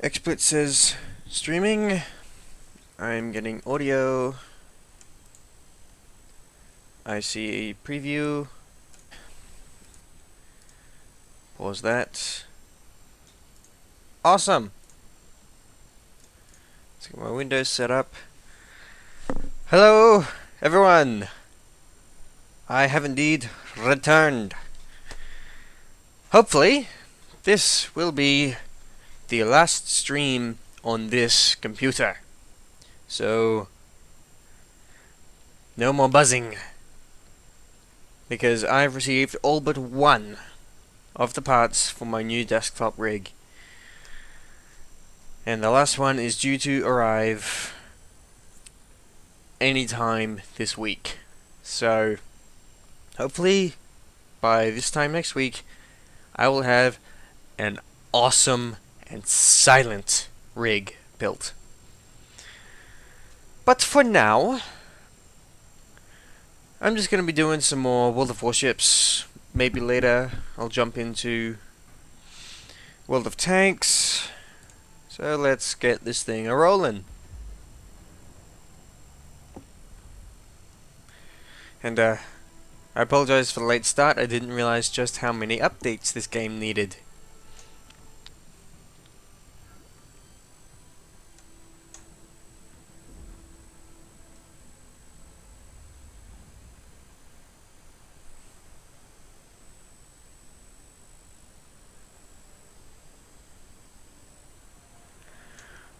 XSplit says streaming. I'm getting audio. I see a preview. Pause that. Awesome! Let's get my Windows set up. Hello, everyone! I have indeed returned. Hopefully, this will be the last stream on this computer. So, no more buzzing. Because I've received all but one of the parts for my new desktop rig. And the last one is due to arrive anytime this week. So, hopefully, by this time next week, I will have an awesome and silent rig built. But for now, I'm just going to be doing some more World of Warships. Maybe later I'll jump into World of Tanks. So let's get this thing a-rolling. And I apologize for the late start. I didn't realize just how many updates this game needed.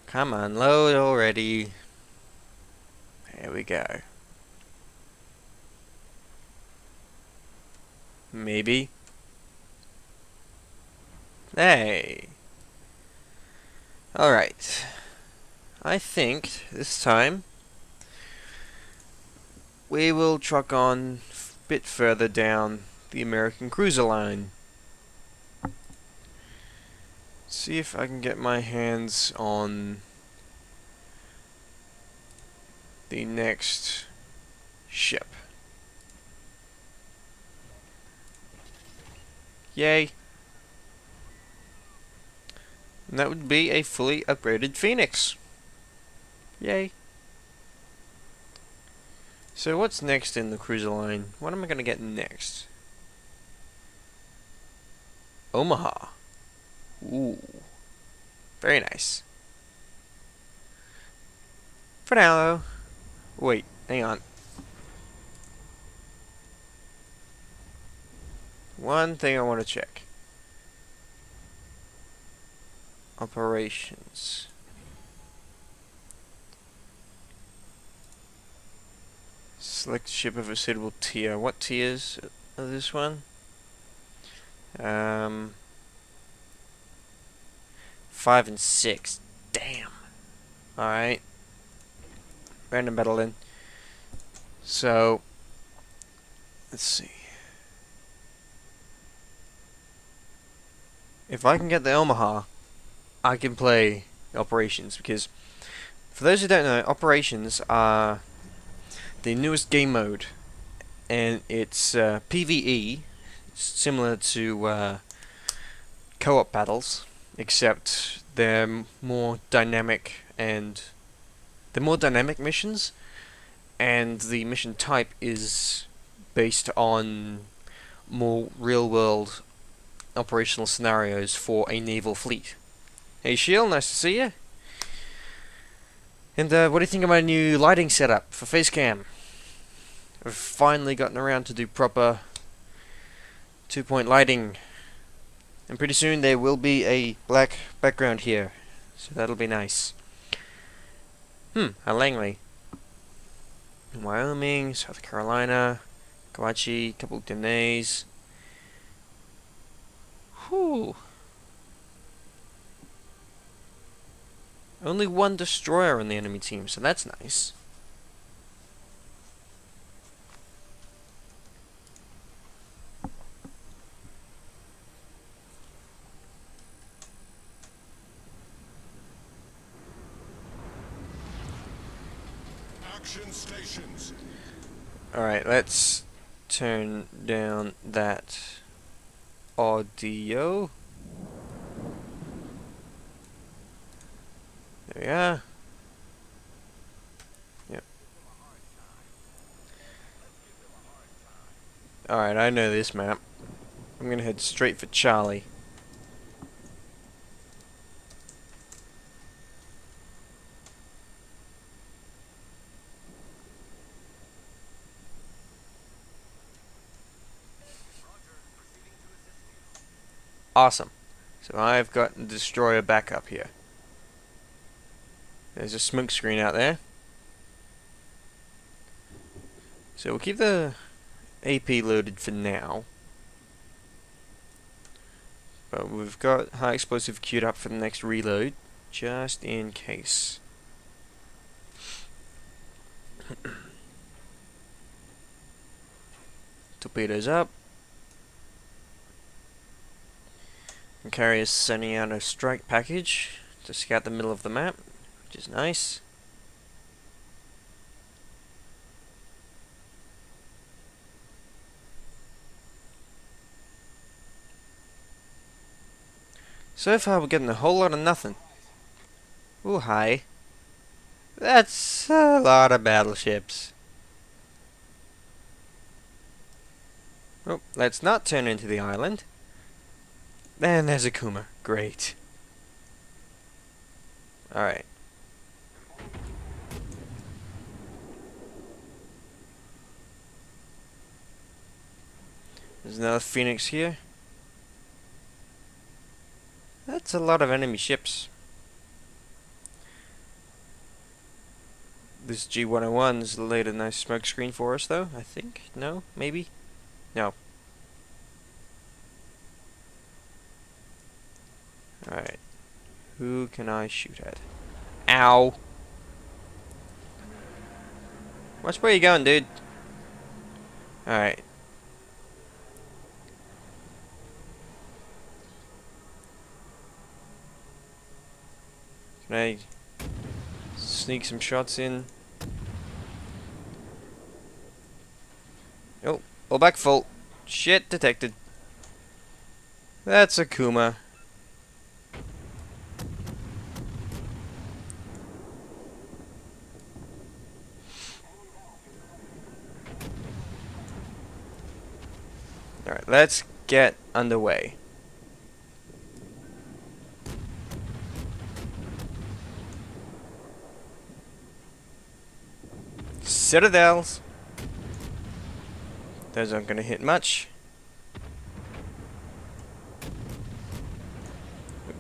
Come on, load already. There we go. Maybe. Hey. Alright. I think this time we will truck on a bit further down the American cruiser line. See if I can get my hands on the next ship. Yay. And that would be a fully upgraded Phoenix. Yay. So what's next in the cruiser line? What am I going to get next? Omaha. Ooh. Very nice. For now, though. Wait, hang on. One thing I want to check. Operations. Select ship of a suitable tier. What tiers are this one? 5 and 6. Damn. Alright. Random battle then. So, let's see. If I can get the Omaha, I can play Operations, because for those who don't know, Operations are the newest game mode, and it's PvE. It's similar to co-op battles, except they're more dynamic, and they're more dynamic missions, and the mission type is based on more real-world operational scenarios for a naval fleet. Hey Shield, nice to see you. And what do you think of my new lighting setup for Facecam? I've finally gotten around to do proper 2-point lighting. And pretty soon there will be a black background here. So that'll be nice. A Langley. Wyoming, South Carolina, Kawachi, couple of Denays. Whew. Only one destroyer on the enemy team, so that's nice. Action stations. Alright, let's turn down that audio. There we are. Yep. Alright, I know this map. I'm gonna head straight for Charlie. Awesome. So I've got the destroyer back up here. There's a smoke screen out there. So we'll keep the AP loaded for now. But we've got high explosive queued up for the next reload, just in case. Torpedoes up. And carriers sending out a strike package to scout the middle of the map, which is nice. So far we're getting a whole lot of nothing. Ooh, hi. That's a lot of battleships. Oh, let's not turn into the island. And there's a Kuma. Great. Alright. There's another Phoenix here. That's a lot of enemy ships. This G101's laid a nice smoke screen for us, though, I think. No? Maybe? No. Alright. Who can I shoot at? Ow! Watch where you going, dude. Alright. Can I sneak some shots in? Oh, all back full. Shit detected. That's a Kuma. Alright, let's get underway. Citadels. Those aren't going to hit much.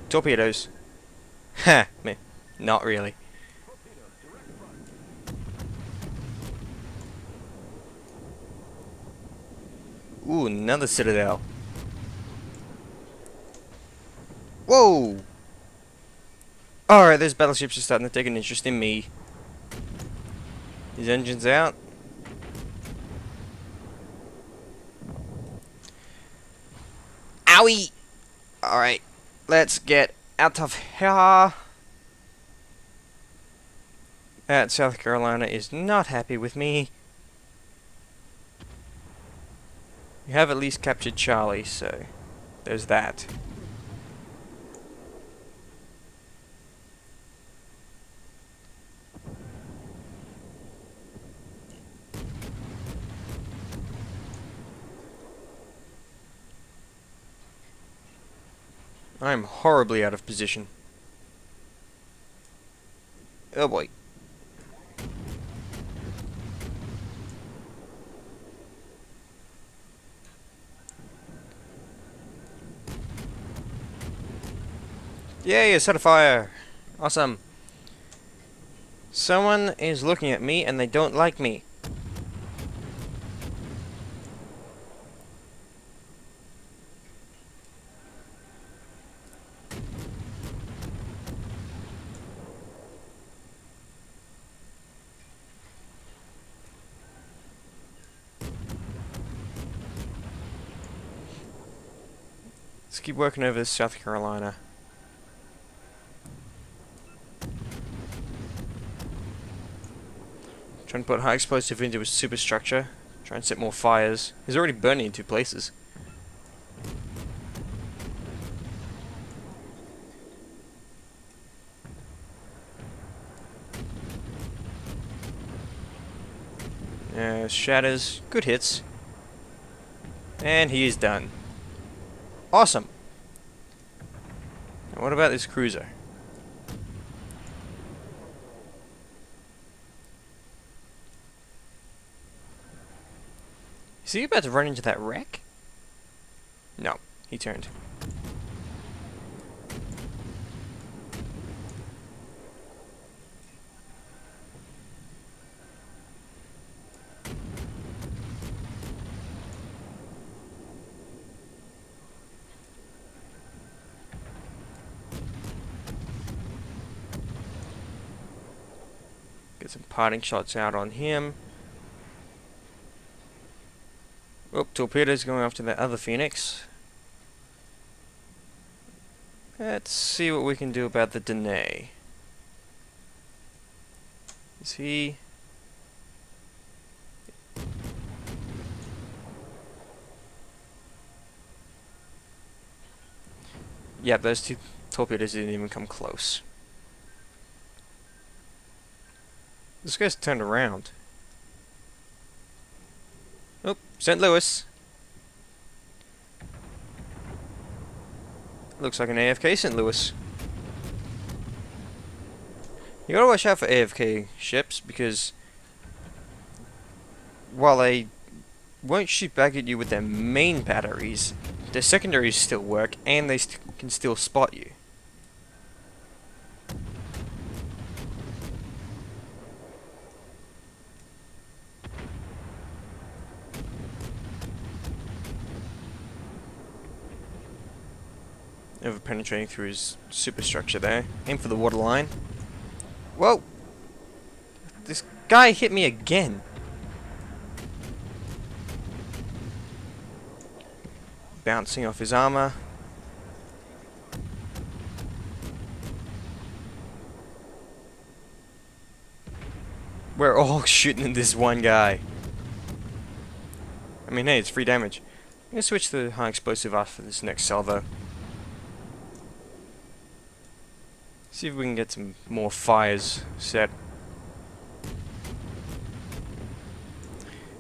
Torpedoes. Ha! Meh. Not really. Ooh, another Citadel. Whoa! Alright, those battleships are starting to take an interest in me. His engine's out. Owie! Alright, let's get out of here. That South Carolina is not happy with me. We have at least captured Charlie, so there's that. I'm horribly out of position. Oh boy. Yay, a set of fire! Awesome. Someone is looking at me and they don't like me. Let's keep working over this South Carolina. Trying to put high explosive into his superstructure. Try and set more fires. He's already burning in 2 places. Shatters. Good hits. And he is done. Awesome. Now what about this cruiser? Is he about to run into that wreck? No, he turned. Get some parting shots out on him. Oh, torpedoes going after that other Phoenix. Let's see what we can do about the Danae. Is he... Yep, those two torpedoes didn't even come close. This guy's turned around. Oh, St. Louis. Looks like an AFK St. Louis. You gotta watch out for AFK ships because while they won't shoot back at you with their main batteries, their secondaries still work and they can still spot you. Over penetrating through his superstructure there. Aim for the waterline. Whoa! This guy hit me again. Bouncing off his armor. We're all shooting at this one guy. I mean, hey, it's free damage. I'm gonna switch to the high explosive after this next salvo. See if we can get some more fires set.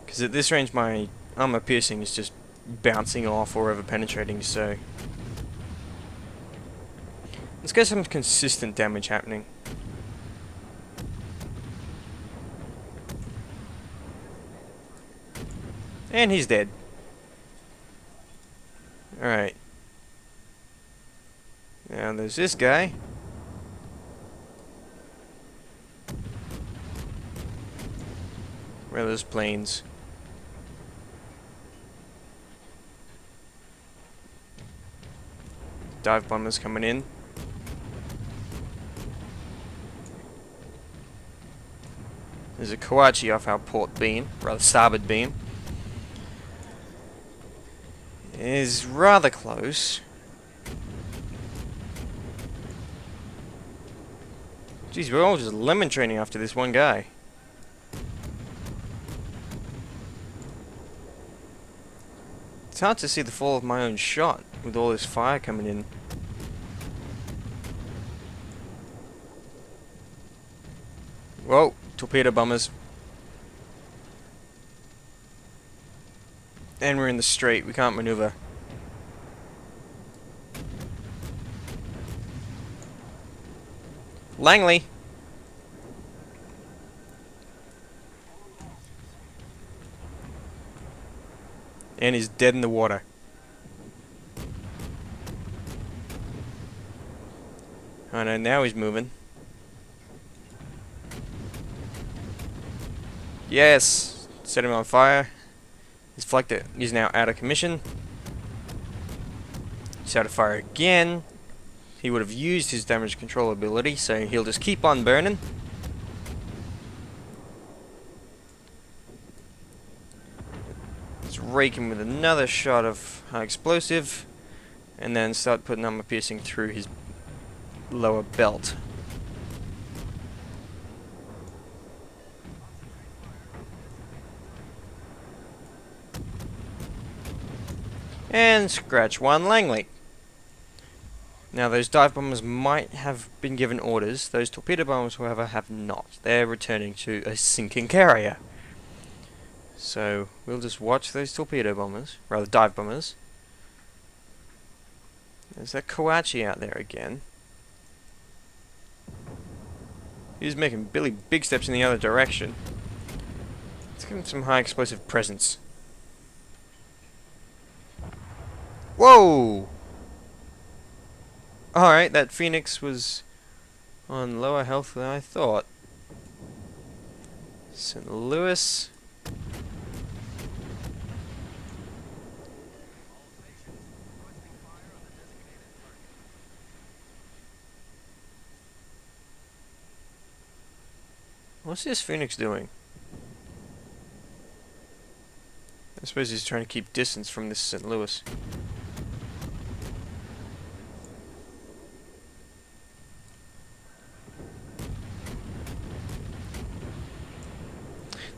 Because at this range my armor piercing is just bouncing off or over penetrating, so let's get some consistent damage happening. And he's dead. Alright. Now there's this guy. Where are those planes? Dive bombers coming in. There's a Kawachi off our port beam, rather starboard beam. It is rather close. Jeez, we're all just lemon training after this one guy. It's hard to see the fall of my own shot with all this fire coming in. Whoa, torpedo bombers. And we're in the strait, we can't maneuver. Langley! And he's dead in the water. Oh no, now he's moving. Yes! Set him on fire. His deflector is now out of commission. He's out of fire again. He would have used his damage control ability, so he'll just keep on burning. Let's rake him with another shot of high explosive, and then start putting armor piercing through his lower belt. And scratch one Langley. Now those dive bombers might have been given orders. Those torpedo bombers, however, have not. They're returning to a sinking carrier. So we'll just watch those torpedo bombers, rather dive bombers. There's that Kawachi out there again. He's making Billy big steps in the other direction. Let's give him some high explosive presence. Whoa! Alright, that Phoenix was on lower health than I thought. St. Louis. What's this Phoenix doing? I suppose he's trying to keep distance from this St. Louis.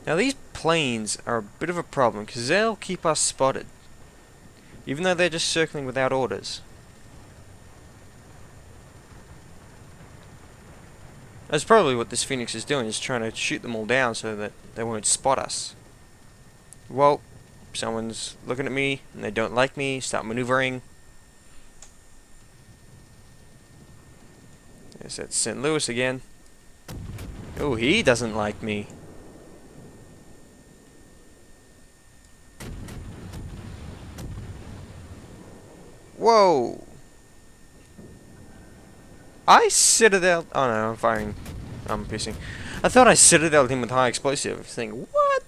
Now these planes are a bit of a problem because they'll keep us spotted, even though they're just circling without orders. That's probably what this Phoenix is doing, is trying to shoot them all down so that they won't spot us. Well, someone's looking at me and they don't like me, start maneuvering. There's that St. Louis again. Oh, he doesn't like me. Whoa! I citadel. Oh no, I'm firing. I'm pissing. I thought I citadeled him with high explosive. Thinking, what?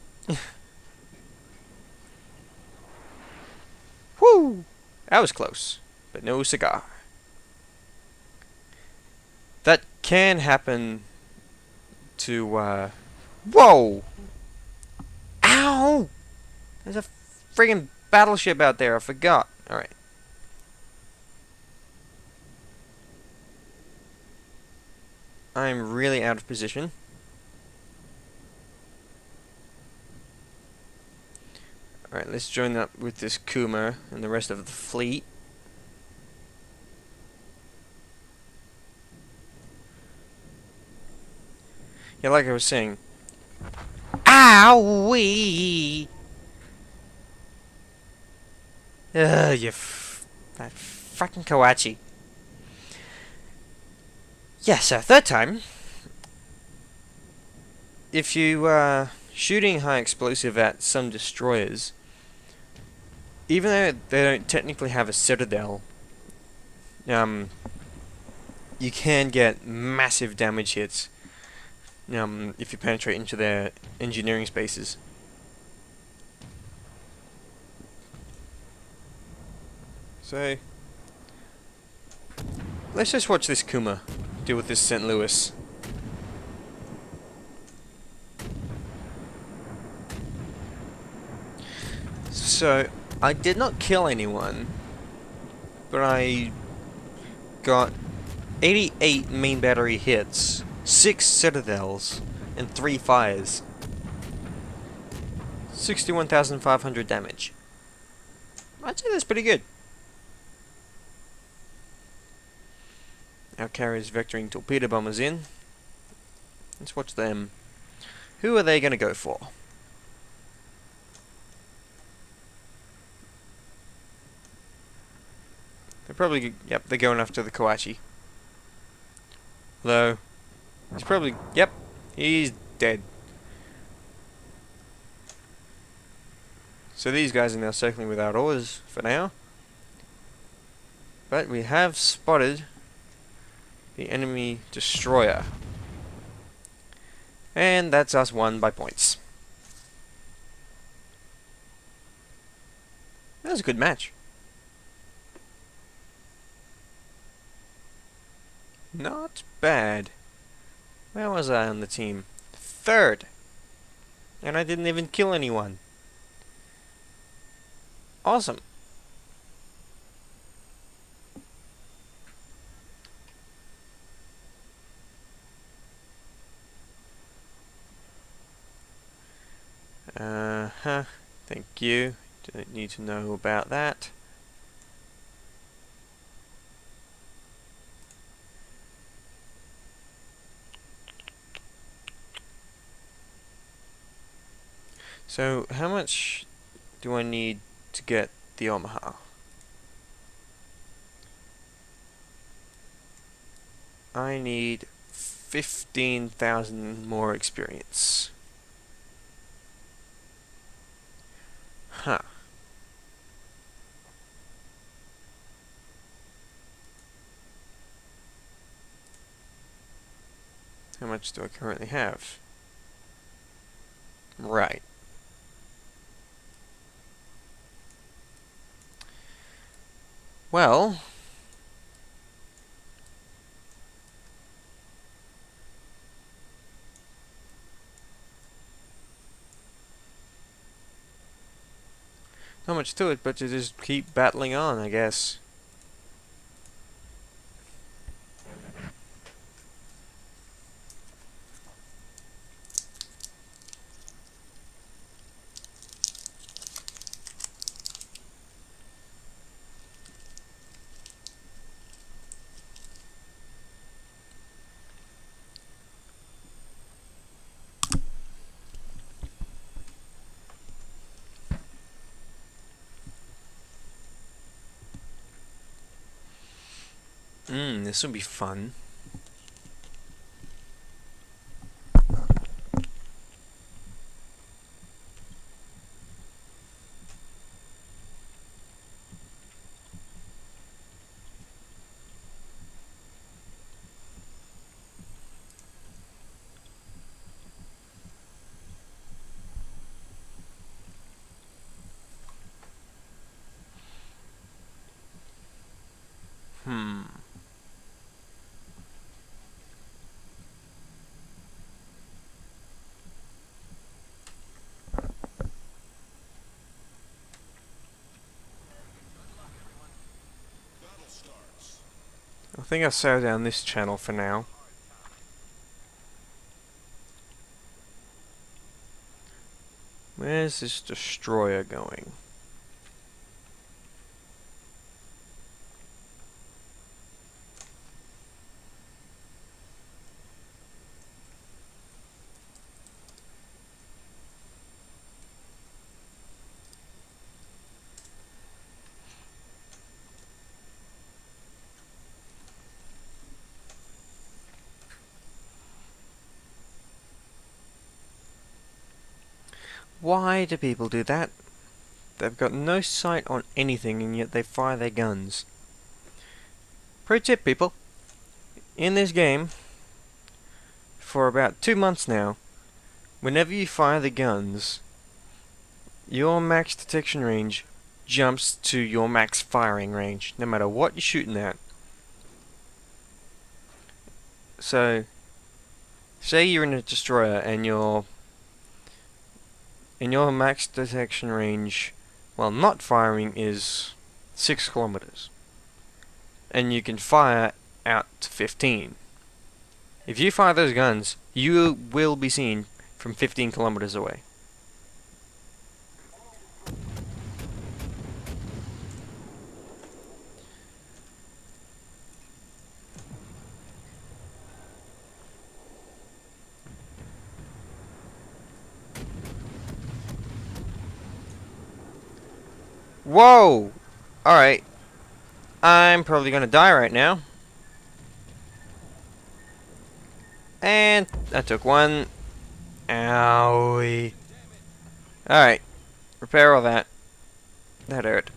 Woo! That was close, but no cigar. That can happen to. Whoa! Ow! There's a friggin' battleship out there. I forgot. All right. I'm really out of position. Alright, let's join up with this Kuma and the rest of the fleet. Yeah, like I was saying. Owie! Ugh, that fucking Kawachi. Yeah, so third time. If you, shooting high explosive at some destroyers, even though they don't technically have a citadel, you can get massive damage hits, if you penetrate into their engineering spaces. So, let's just watch this Kuma deal with this St. Louis. So, I did not kill anyone, but I got 88 main battery hits, 6 citadels, and 3 fires. 61,500 damage. I'd say that's pretty good. Our carrier's vectoring torpedo bombers in. Let's watch them. Who are they going to go for? They're probably, yep, they're going after the Kawachi. Though, he's probably, yep, he's dead. So these guys are now circling without orders for now. But we have spotted the enemy destroyer. And that's us won by points. That was a good match. Not bad. Where was I on the team? Third. And I didn't even kill anyone. Awesome. Thank you. Don't need to know about that. So, how much do I need to get the Omaha? I need 15,000 more experience. Huh. How much do I currently have? Right. Well, not much to it, but to just keep battling on, I guess. This will be fun. Hmm. Battle starts. I think I'll settle down this channel for now. Where's this destroyer going? Why do people do that? They've got no sight on anything and yet they fire their guns. Pro tip, people. In this game, for about 2 months now, whenever you fire the guns, your max detection range jumps to your max firing range, no matter what you're shooting at. So, say you're in a destroyer and your max detection range, well, not firing, is 6 kilometers, and you can fire out to 15. If you fire those guns, you will be seen from 15 kilometers away. Whoa! Alright. I'm probably gonna die right now. And I took one. Owie. Alright. Repair all that. That hurt.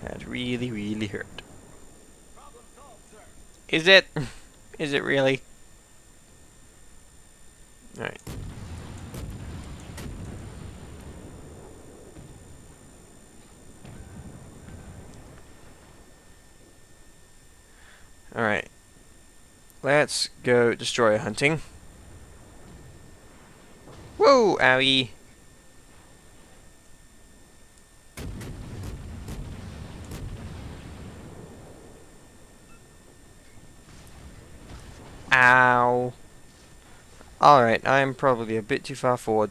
That really, really hurt. Is it? Is it really? Alright. Alright. Let's go destroyer hunting. Whoa, owie. Ow. Alright, I'm probably a bit too far forward.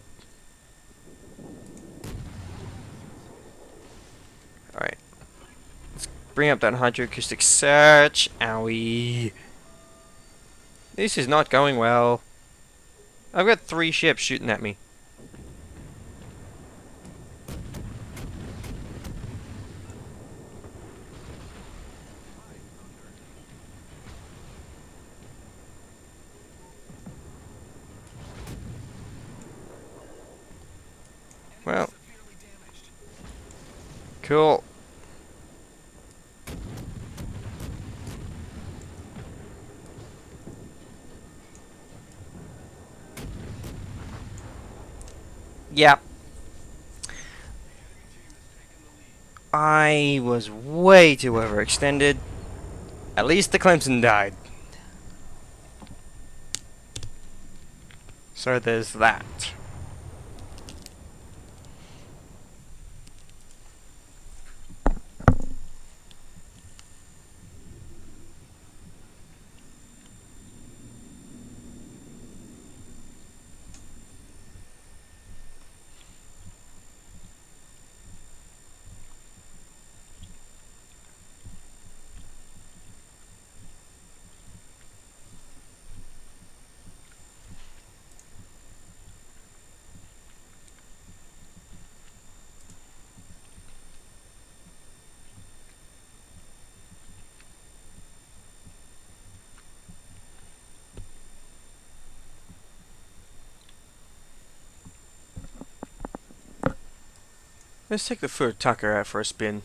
Alright. Let's bring up that hydroacoustic search. Owie. This is not going well. I've got 3 ships shooting at me. Well, cool. Yep. I was way too overextended. At least the Clemson died. So there's that. Let's take the Fur Tucker out for a spin.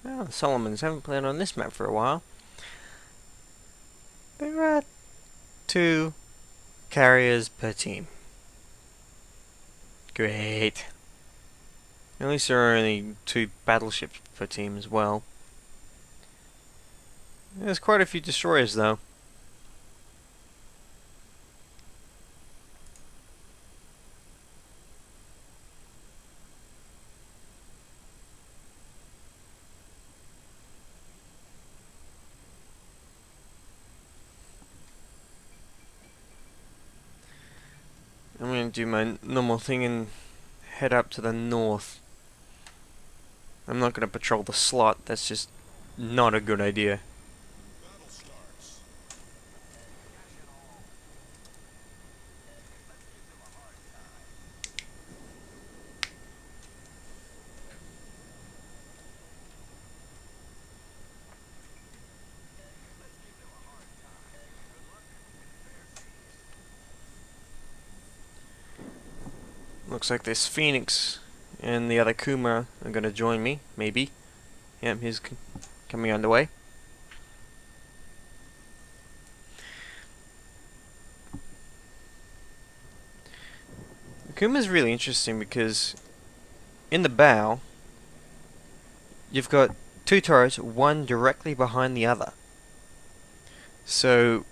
Well, the Solomons haven't played on this map for a while. There are 2 carriers per team. Great. At least there are only 2 battleships per team as well. There's quite a few destroyers though. I'm going to do my normal thing and head up to the north. I'm not going to patrol the slot, that's just not a good idea. Battle starts. Looks like this Phoenix and the other Kuma are going to join me, maybe. Yep, he's coming underway. The Kuma's really interesting because in the bow, you've got 2 turrets, one directly behind the other. So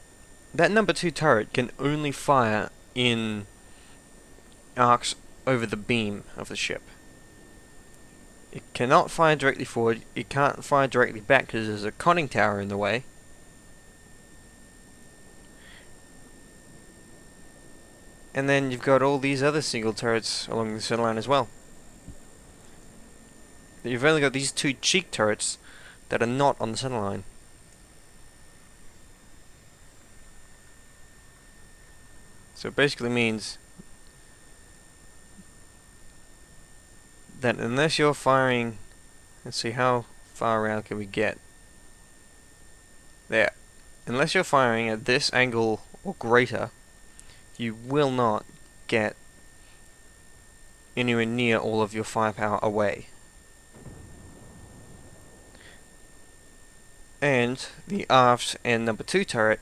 that number 2 turret can only fire in arcs over the beam of the ship. It cannot fire directly forward, it can't fire directly back because there's a conning tower in the way. And then you've got all these other single turrets along the center line as well. You've only got these 2 cheek turrets that are not on the center line. So it basically means that unless you're firing, let's see how far around can we get. There. Unless you're firing at this angle or greater, you will not get anywhere near all of your firepower away. And the aft and number 2 turret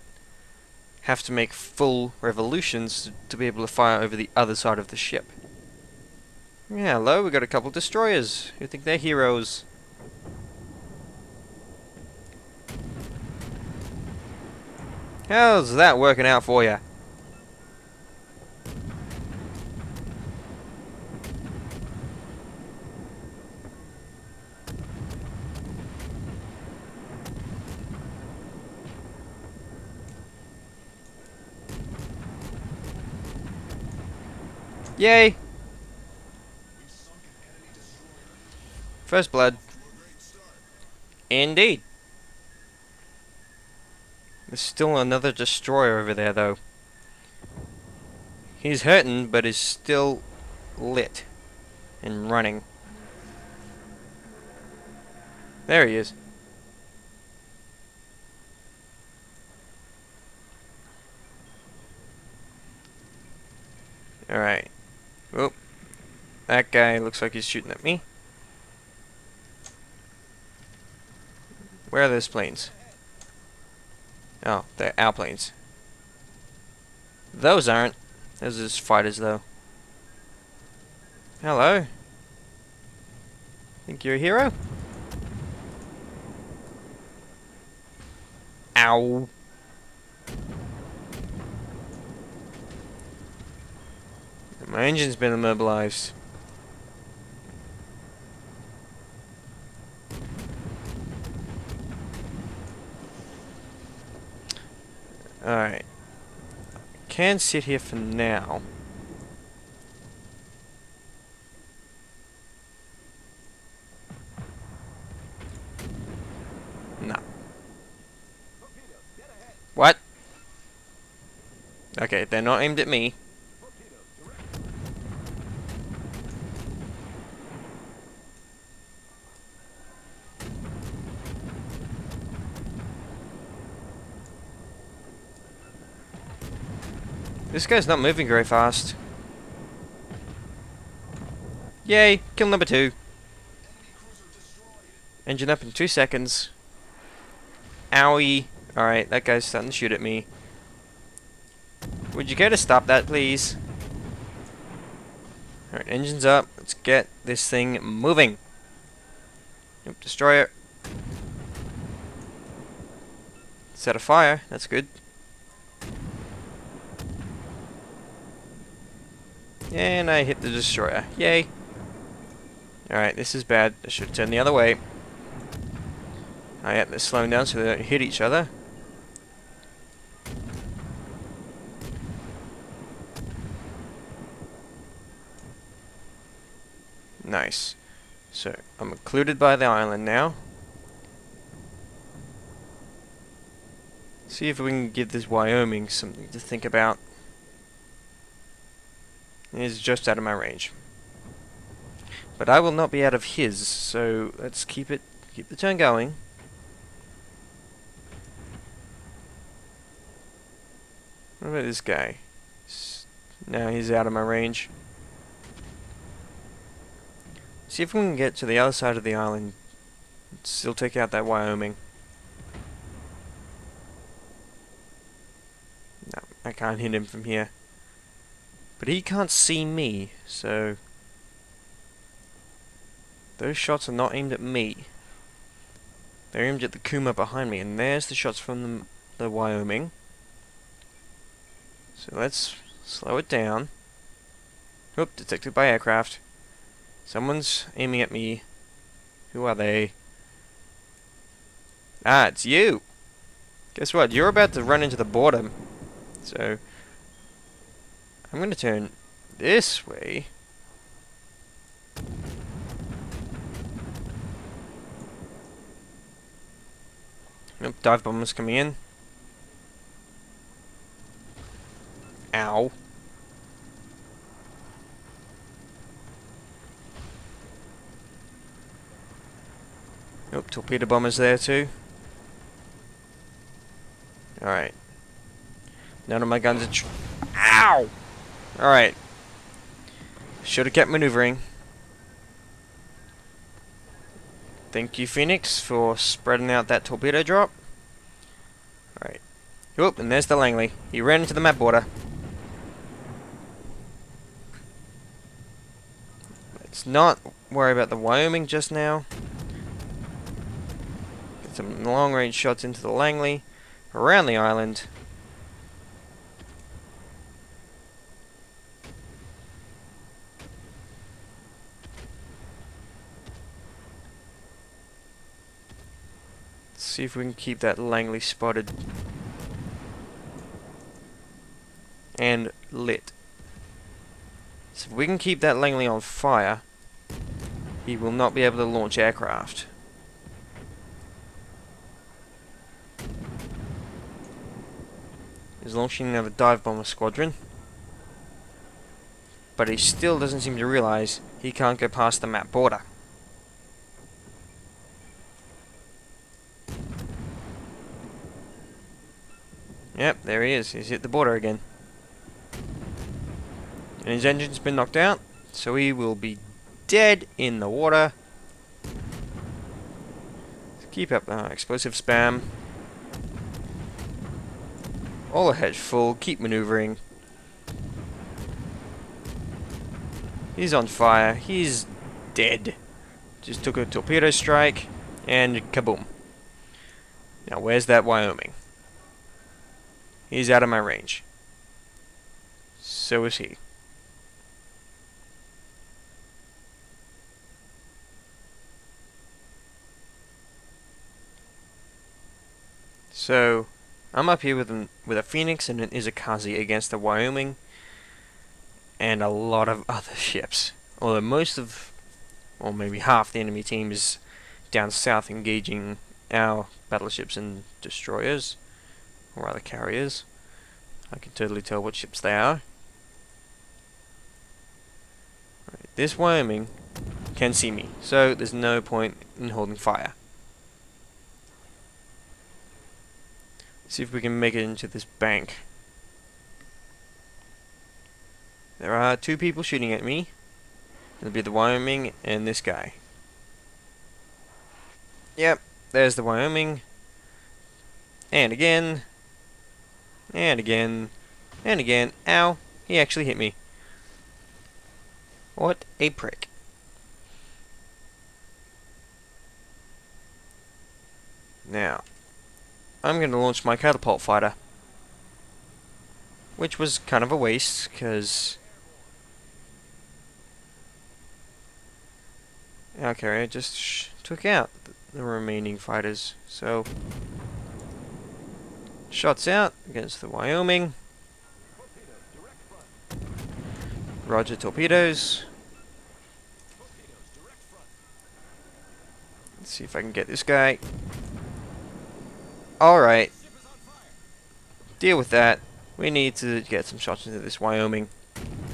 have to make full revolutions to be able to fire over the other side of the ship. Yeah, hello, we got a couple destroyers. You think they're heroes? How's that working out for you? Yay! We sunk an enemy destroyer. First blood. Off to a great start. Indeed. There's still another destroyer over there, though. He's hurting, but is still lit and running. There he is. Alright. Oh, that guy looks like he's shooting at me. Where are those planes? Oh, they're our planes. Those aren't. Those are just fighters, though. Hello. Think you're a hero? Ow. My engine's been immobilized. Alright. Can sit here for now. No. What? Okay, they're not aimed at me. This guy's not moving very fast. Yay! Kill number 2. Enemy cruiser destroyed. Engine up in 2 seconds. Owie. Alright, that guy's starting to shoot at me. Would you care to stop that, please? Alright, engine's up. Let's get this thing moving. Yep, destroyer. Set a fire. That's good. And I hit the destroyer. Yay. Alright, this is bad. I should turn the other way. Alright, they're slowing down so they don't hit each other. Nice. So, I'm occluded by the island now. See if we can give this Wyoming something to think about. It is just out of my range. But I will not be out of his, so let's keep the turn going. What about this guy? Now he's out of my range. See if we can get to the other side of the island. Still take out that Wyoming. No, I can't hit him from here. But he can't see me, so those shots are not aimed at me. They're aimed at the Kuma behind me, and there's the shots from the Wyoming. So let's slow it down. Oop, detected by aircraft. Someone's aiming at me. Who are they? Ah, it's you! Guess what? You're about to run into the border. So I'm going to turn this way. Nope, dive bombers coming in. Ow. Nope, torpedo bombers there too. Alright. None of my guns are ow! Alright. Should have kept maneuvering. Thank you, Phoenix, for spreading out that torpedo drop. Alright. Oop, and there's the Langley. He ran into the map border. Let's not worry about the Wyoming just now. Get some long-range shots into the Langley. Around the island. See if we can keep that Langley spotted and lit. So if we can keep that Langley on fire, he will not be able to launch aircraft. He's launching another dive bomber squadron. But he still doesn't seem to realize he can't go past the map border. Yep, there he is. He's hit the border again. And his engine's been knocked out, so he will be dead in the water. Keep up explosive spam. All ahead full, keep maneuvering. He's on fire, he's dead. Just took a torpedo strike, and kaboom. Now where's that Wyoming? He's out of my range. So is he. So, I'm up here with a Phoenix and an Izakazi against the Wyoming and a lot of other ships. Although most of, or maybe half the enemy team is down south engaging our battleships and destroyers, or rather carriers. I can totally tell what ships they are. Right, this Wyoming can see me, so there's no point in holding fire. See if we can make it into this bank. There are two people shooting at me. It'll be the Wyoming and this guy. Yep, there's the Wyoming. And again. And again. And again. Ow, he actually hit me. What a prick. Now, I'm going to launch my catapult fighter. Which was kind of a waste, because our carrier just took out the remaining fighters. So, shots out against the Wyoming. Roger, torpedoes. Let's see if I can get this guy. Alright. Deal with that. We need to get some shots into this Wyoming.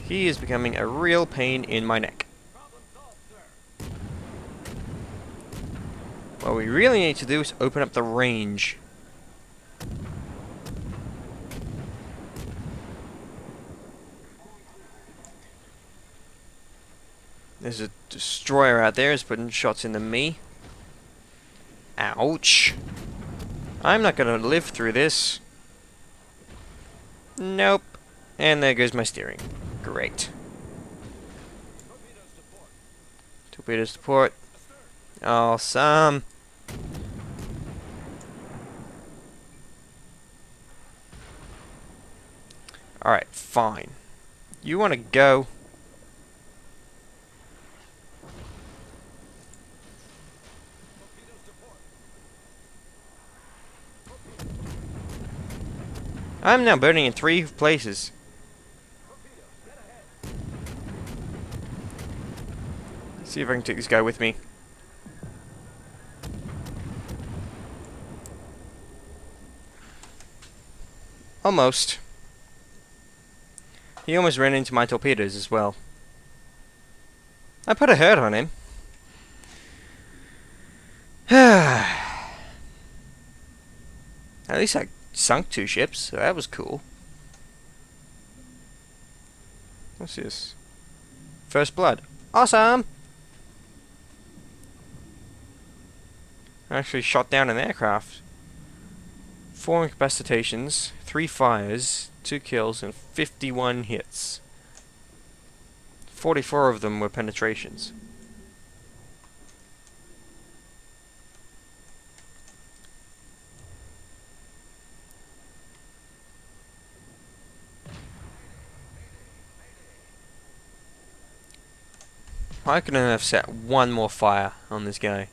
He is becoming a real pain in my neck. What we really need to do is open up the range. There's a destroyer out there who's putting shots into me. Ouch. I'm not gonna live through this. Nope. And there goes my steering. Great. Torpedoes to port. Awesome. Alright, fine. You wanna go? I'm now burning in 3 places. Let's see if I can take this guy with me. Almost. He almost ran into my torpedoes as well. I put a hurt on him. At least I sunk 2 ships, so that was cool. What's this? First blood. Awesome! I actually shot down an aircraft. 4 incapacitations, 3 fires, 2 kills, and 51 hits. 44 of them were penetrations. I couldn't have set 1 more fire on this guy.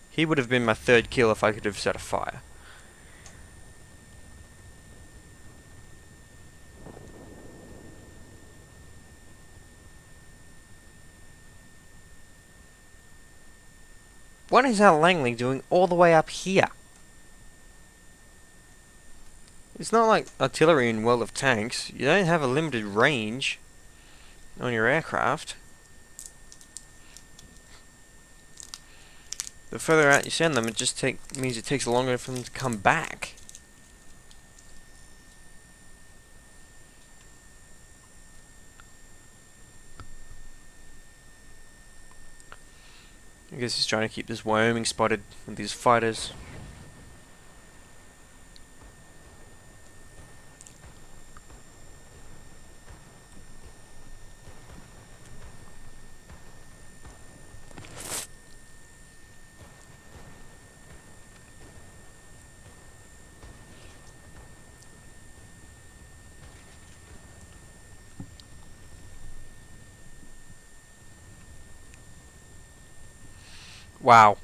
He would have been my 3rd kill if I could have set a fire. What is our Langley doing all the way up here? It's not like artillery in World of Tanks. You don't have a limited range on your aircraft. The further out you send them, it just means it takes longer for them to come back. I guess he's trying to keep this Wyoming spotted with these fighters. Wow.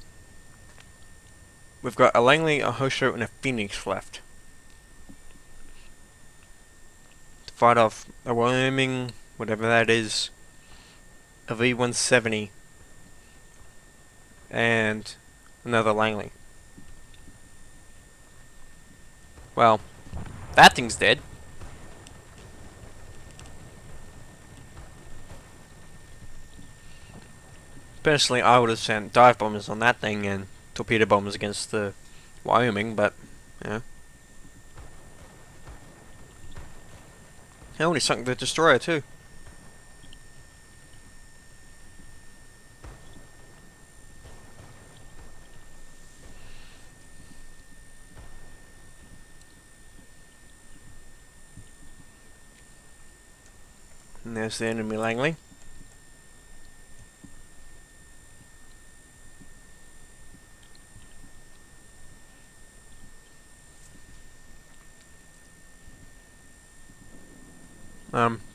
We've got a Langley, a Hosho, and a Phoenix left to fight off a Wyoming, whatever that is, a V-170, and another Langley. Well, that thing's dead. Personally, I would have sent dive bombers on that thing and torpedo bombers against the Wyoming, but, yeah. He only sunk the destroyer, too. And there's the enemy Langley.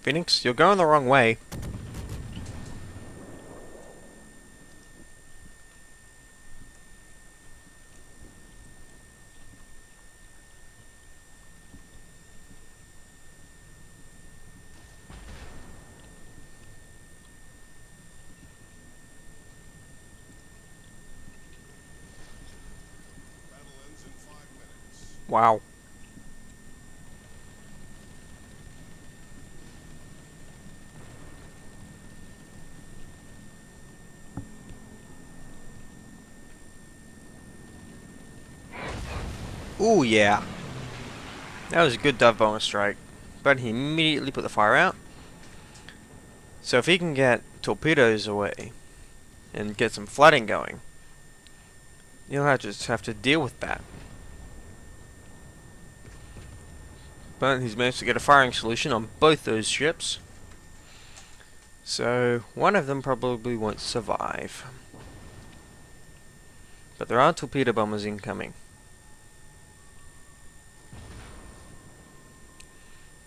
Phoenix, you're going the wrong way. Battle ends in 5 minutes. Wow. Ooh, yeah. That was a good dive bomber strike. But he immediately put the fire out. So if he can get torpedoes away and get some flooding going, you'll just have to deal with that. But he's managed to get a firing solution on both those ships. So one of them probably won't survive. But there are torpedo bombers incoming.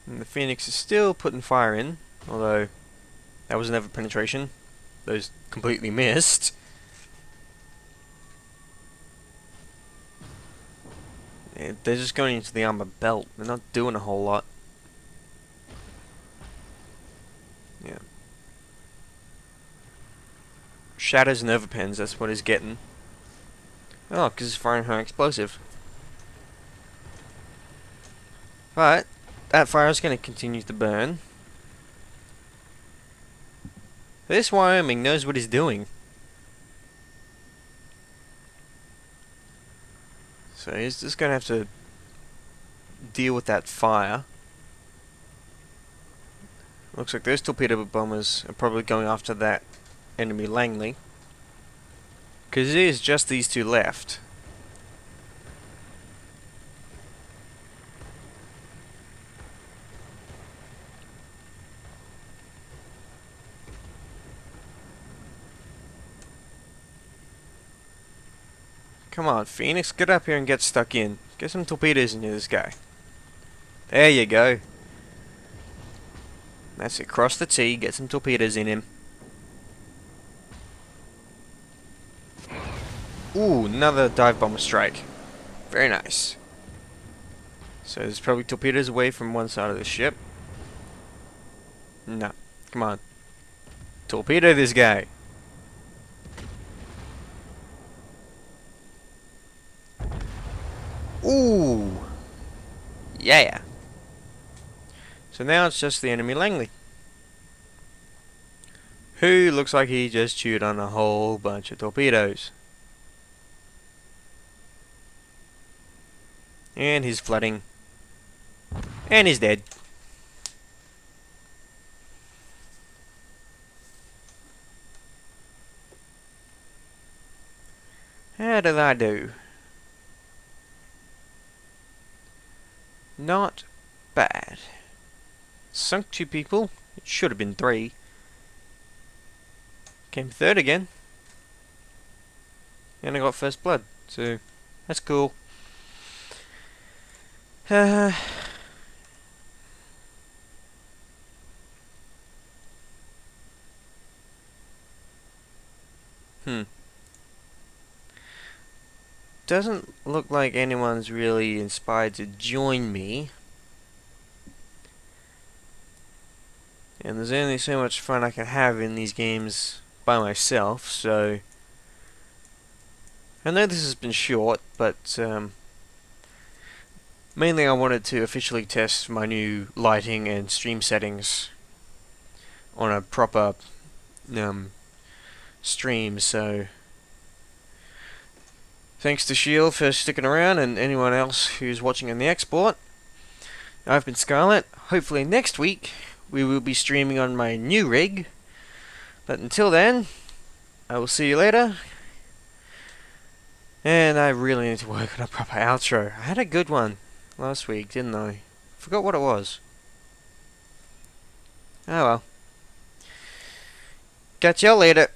And the Phoenix is still putting fire in, although that was never penetration. Those completely missed. They're just going into the armor belt. They're not doing a whole lot. Yeah. Shatters and overpens, that's what he's getting. Oh, because he's firing her explosive. But that fire is going to continue to burn. This Wyoming knows what he's doing. So he's just going to have to deal with that fire. Looks like those torpedo bombers are probably going after that enemy Langley. Because it is just these two left. Come on, Phoenix, get up here and get stuck in. Get some torpedoes into this guy. There you go. That's it, cross the T, get some torpedoes in him. Ooh, another dive bomber strike. Very nice. So there's probably torpedoes away from one side of the ship. No, come on. Torpedo this guy. Yeah. So now it's just the enemy Langley, who looks like he just chewed on a whole bunch of torpedoes. And he's flooding. And he's dead. How did I do? Not bad. Sunk 2 people. It should have been 3. Came 3rd again. And I got first blood. So, that's cool. Doesn't look like anyone's really inspired to join me. And there's only so much fun I can have in these games by myself, so... I know this has been short, but mainly I wanted to officially test my new lighting and stream settings on a proper stream, so... Thanks to Shield for sticking around, and anyone else who's watching in the export. I've been Scarlet. Hopefully next week we will be streaming on my new rig. But until then, I will see you later. And I really need to work on a proper outro. I had a good one last week, didn't I? Forgot what it was. Oh well. Catch y'all later.